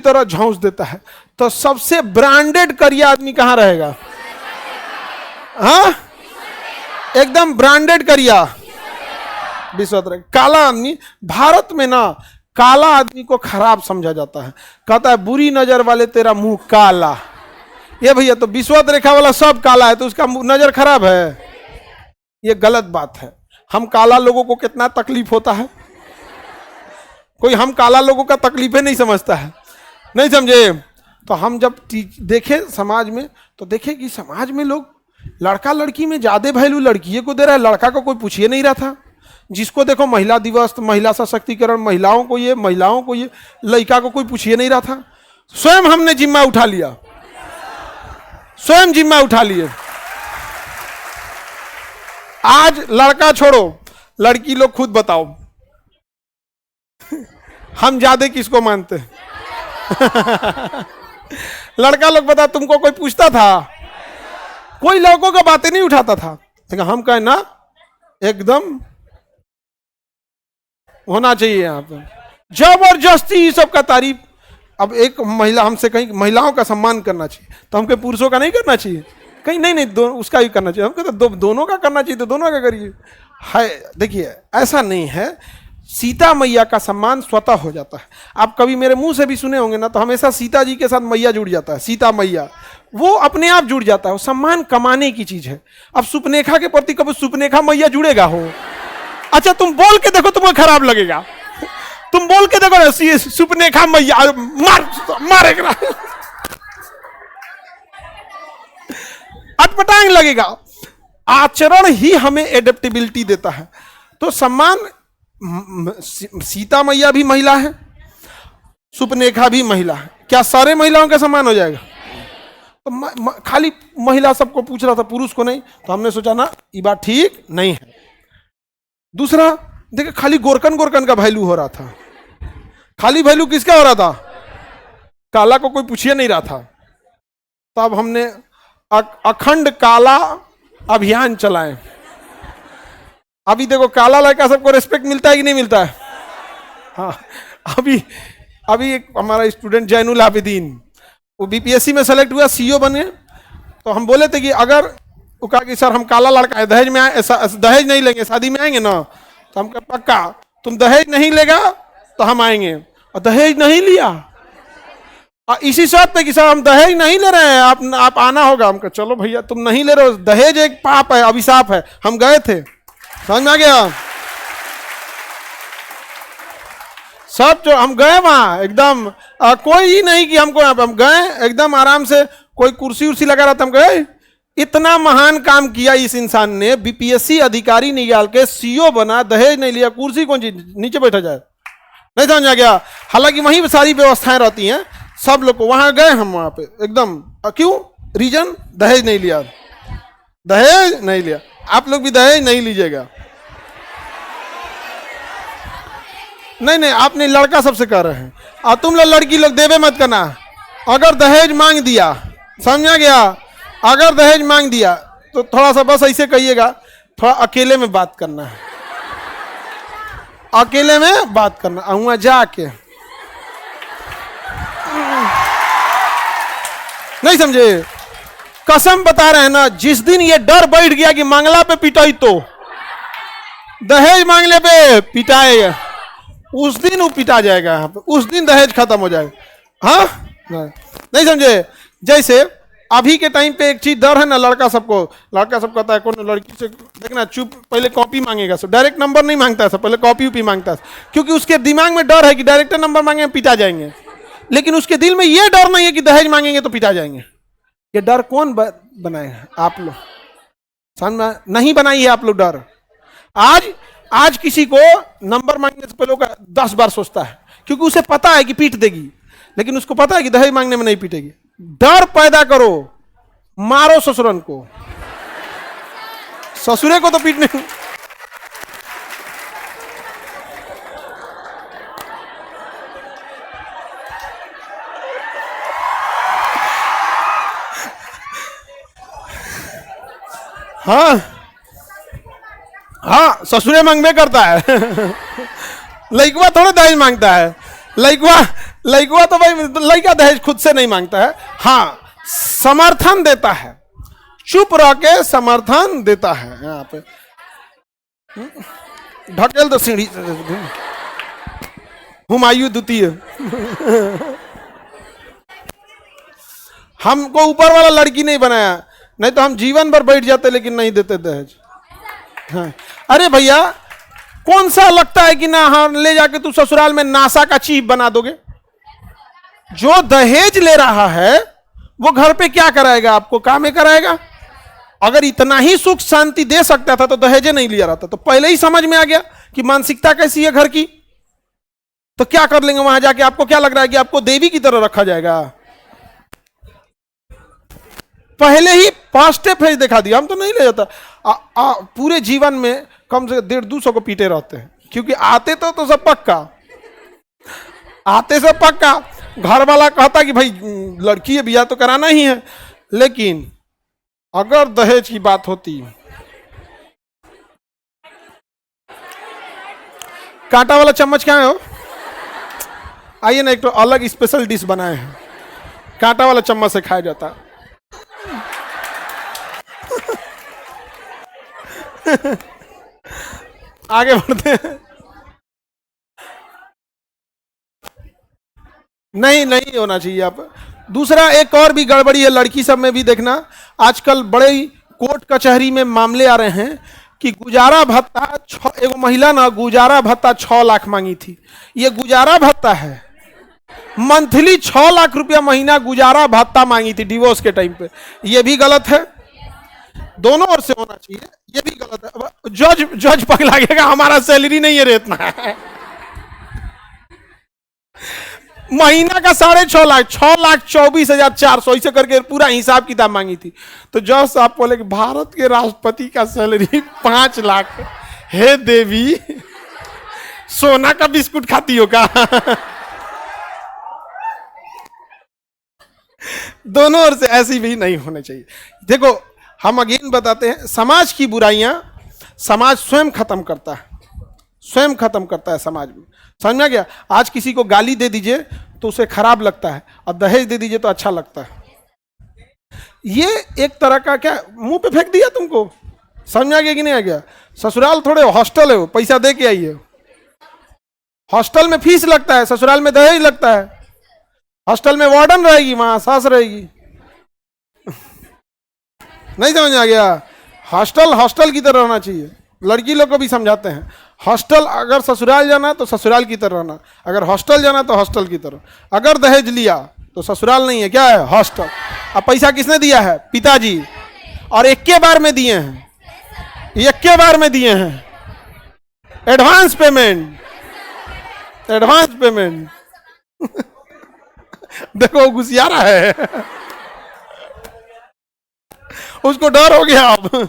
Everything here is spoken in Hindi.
तरह झौंस देता है, तो सबसे ब्रांडेड करिया आदमी कहां रहेगा? हाँ, एकदम ब्रांडेड करिया विश्व। काला आदमी, भारत में ना काला आदमी को खराब समझा जाता है, कहता है बुरी नजर वाले तेरा मुंह काला। ये भैया तो विश्व रेखा वाला सब काला है तो उसका नजर खराब है, ये गलत बात है। हम काला लोगों को कितना तकलीफ होता है, कोई हम काला लोगों का तकलीफें नहीं समझता है, नहीं समझे? तो हम जब देखें समाज में, तो देखें कि समाज में लोग लड़का लड़की में ज्यादा वैल्यू लड़कियों को दे रहा है, लड़का को कोई पूछिए नहीं रहा था। जिसको देखो महिला दिवस, महिला सशक्तिकरण, महिलाओं को ये, महिलाओं को ये, लड़का को कोई पूछिए नहीं रहा था। स्वयं हमने जिम्मा उठा लिया, स्वयं जिम्मा उठा लिए। आज लड़का छोड़ो, लड़की लोग खुद बताओ हम ज्यादा किसको मानते हैं? लड़का लोग बता, तुमको कोई पूछता था? कोई लड़कों का बातें नहीं उठाता था। लेकिन हम कहें ना, एकदम होना चाहिए यहाँ पे जबरदस्ती ये सब का तारीफ। अब एक महिला हमसे कहीं महिलाओं का सम्मान करना चाहिए, तो हमको पुरुषों का नहीं करना चाहिए? कहीं नहीं, उसका ही करना चाहिए। हम कहते दोनों का करना चाहिए तो दोनों का करिए। है, देखिए ऐसा नहीं है। सीता मैया का सम्मान स्वतः हो जाता है। आप कभी मेरे मुंह से भी सुने होंगे ना, तो हमेशा सीता जी के साथ मैया जुड़ जाता है, सीता मैया, वो अपने आप जुड़ जाता है। वो सम्मान कमाने की चीज है। अब सुपनेखा के प्रति कभी सुपनेखा मैया जुड़ेगा हो? अच्छा तुम बोल के देखो, तुम्हें खराब लगेगा। तुम बोल के देखो सुपनेखा मैया, मारेगा, अटपटांग लगेगा। आचरण ही हमें एडेप्टेबिलिटी देता है। तो सम्मान, सीता मैया भी महिला है, सुपनेखा भी महिला है, क्या सारे महिलाओं का सम्मान हो जाएगा? तो खाली महिला सबको पूछ रहा था, पुरुष को नहीं। तो हमने सोचा ना, ये बात ठीक नहीं है। दूसरा देखिए, खाली गोरकन का वैल्यू हो रहा था। खाली वैल्यू किसका हो रहा था? काला को कोई पूछिए नहीं रहा था। तब हमने अखंड काला अभियान चलाए। अभी देखो काला लड़का सबको रिस्पेक्ट मिलता है कि नहीं मिलता है? हाँ, अभी एक हमारा स्टूडेंट जैनुल आबिदीन, वो बीपीएससी में सेलेक्ट हुआ, सीईओ बने। तो हम बोले थे कि अगर वो कहा कि सर हम काला लड़का है, दहेज में दहेज नहीं लेंगे, शादी में आएंगे ना? तो हम कहा पक्का, तुम दहेज नहीं लेगा तो हम आएंगे। और दहेज नहीं लिया, और इसी शर्त पे कि सर हम दहेज नहीं ले रहे हैं, आप आना होगा। हम कहा चलो भैया, तुम नहीं ले रहे हो, दहेज एक पाप है, अभिशाप है। हम गए थे, समझ में आ गया? सब जो हम गए वहां एकदम कोई ही नहीं कि हमको, हम गए एकदम आराम से, कोई कुर्सी उर्सी लगा रहा था, हम गए। इतना महान काम किया इस इंसान ने, बीपीएससी अधिकारी निकाल के सीईओ बना, दहेज नहीं लिया। कुर्सी कौन सी नीचे बैठा जाए? नहीं समझ आ गया? हालांकि वहीं सारी व्यवस्थाएं रहती हैं, सब लोग को। वहां गए हम, वहां पे एकदम, क्यों? रीजन दहेज नहीं लिया, दहेज नहीं लिया। आप लोग भी दहेज नहीं लीजिएगा। नहीं, आपने लड़का सबसे कह रहे हैं, और तुम लोग लड़की लोग देवे मत करना। अगर दहेज मांग दिया, समझा गया? अगर दहेज मांग दिया तो थोड़ा सा बस ऐसे कहिएगा, थोड़ा अकेले में बात करना है, अकेले में बात करना, वहां जाके। नहीं समझे? कसम बता रहे हैं ना, जिस दिन ये डर बैठ गया कि मंगला पे पिटाई, तो दहेज मांगने पे पिटाएगा, उस दिन वो पिटा जाएगा यहाँ पे, उस दिन दहेज खत्म हो जाएगा। हाँ, नहीं समझे? जैसे अभी के टाइम पे एक चीज डर है ना, लड़का सबको कहता है, कौन लड़की से देखना चुप, पहले कॉपी मांगेगा सब, डायरेक्ट नंबर नहीं मांगता है सब, पहले कॉपी उपी मांगता है, क्योंकि उसके दिमाग में डर है कि डायरेक्ट नंबर मांगेंगे पिटा जाएंगे। लेकिन उसके दिल में ये डर नहीं है कि दहेज मांगेंगे तो पिटा जाएंगे। ये डर कौन बनाए? आप लोग। समझ में नहीं बनाई है आप लोग डर। आज किसी को नंबर मांगने से पहले 10 बार सोचता है, क्योंकि उसे पता है कि पीट देगी, लेकिन उसको पता है कि दहेज मांगने में नहीं पीटेगी। डर पैदा करो, मारो ससुरन को, ससुरे को तो पीटने। हाँ, ससुरे मांगबे करता है। लइकवा थोड़ा दहेज मांगता है। लड़का तो भाई लड़का दहेज खुद से नहीं मांगता है, हाँ समर्थन देता है, चुप रह के समर्थन देता है। यहाँ पे ढकेल दो सीढ़ी से, हुमायूं द्वितीय। हमको ऊपर वाला लड़की नहीं बनाया, नहीं तो हम जीवन भर बैठ जाते लेकिन नहीं देते दहेज। हाँ। अरे भैया कौन सा लगता है कि ना हाँ ले जाके तू ससुराल में नासा का चीफ बना दोगे। जो दहेज ले रहा है वो घर पे क्या कराएगा, आपको काम में कराएगा। अगर इतना ही सुख शांति दे सकता था तो दहेजे नहीं लिया रहता। तो पहले ही समझ में आ गया कि मानसिकता कैसी है घर की, तो क्या कर लेंगे वहां जाके। आपको क्या लग रहा है कि आपको देवी की तरह रखा जाएगा। पहले ही पॉजिटिव फेज दिखा दिया, हम तो नहीं ले जाता। पूरे जीवन में कम से 150-200 को पीटे रहते हैं, क्योंकि आते तो सब पक्का, आते सब पक्का। घर वाला कहता कि भाई लड़की है, बियाह तो कराना ही है, लेकिन अगर दहेज की बात होती। कांटा वाला चम्मच क्या है हो? आइए ना, एक तो अलग स्पेशल डिश बनाए हैं, कांटा वाला चम्मच से खाया जाता है। आगे बढ़ते हैं। नहीं नहीं होना चाहिए। आप दूसरा एक और भी गड़बड़ी है लड़की सब में भी देखना, आजकल बड़े ही कोर्ट कचहरी में मामले आ रहे हैं कि गुजारा भत्ता, एक महिला ना गुजारा भत्ता 6 लाख मांगी थी। ये गुजारा भत्ता है, मंथली 6 लाख रुपया महीना गुजारा भत्ता मांगी थी डिवोर्स के टाइम पे। ये भी गलत है, दोनों ओर से होना चाहिए, ये भी गलत है। जज पगला गया, हमारा सैलरी नहीं है रे इतना है। महीना का 6.5 लाख, 6,24,400 ऐसे करके पूरा हिसाब किताब मांगी थी। तो जज साहब बोले कि भारत के राष्ट्रपति का सैलरी 5 लाख। हे देवी, सोना का बिस्कुट खाती हो क्या? दोनों ओर से ऐसी भी नहीं होने चाहिए। देखो हम अगेन बताते हैं, समाज की बुराइयां समाज स्वयं खत्म करता है, स्वयं खत्म करता है समाज में। समझ में आ गया? आज किसी को गाली दे दीजिए तो उसे खराब लगता है, और दहेज दे दीजिए तो अच्छा लगता है। ये एक तरह का क्या मुंह पे फेंक दिया तुमको। समझ में आ गया कि नहीं आ गया? ससुराल थोड़े हॉस्टल है, वो पैसा दे के आइए। हॉस्टल में फीस लगता है, ससुराल में दहेज लगता है। हॉस्टल में वार्डन रहेगी, वहां सास रहेगी। नहीं समझ आ गया? हॉस्टल हॉस्टल की तरह रहना चाहिए। लड़की लोग को भी समझाते हैं, हॉस्टल अगर ससुराल जाना तो ससुराल की तरह रहना, अगर हॉस्टल जाना तो हॉस्टल की तरह। अगर दहेज लिया तो ससुराल नहीं है, क्या है? हॉस्टल। अब पैसा किसने दिया है? पिताजी, और एक के बार में दिए हैं, एक के बार में दिए हैं। Advance payment, advance payment. देखो घुसियारा है, उसको डर हो गया अब।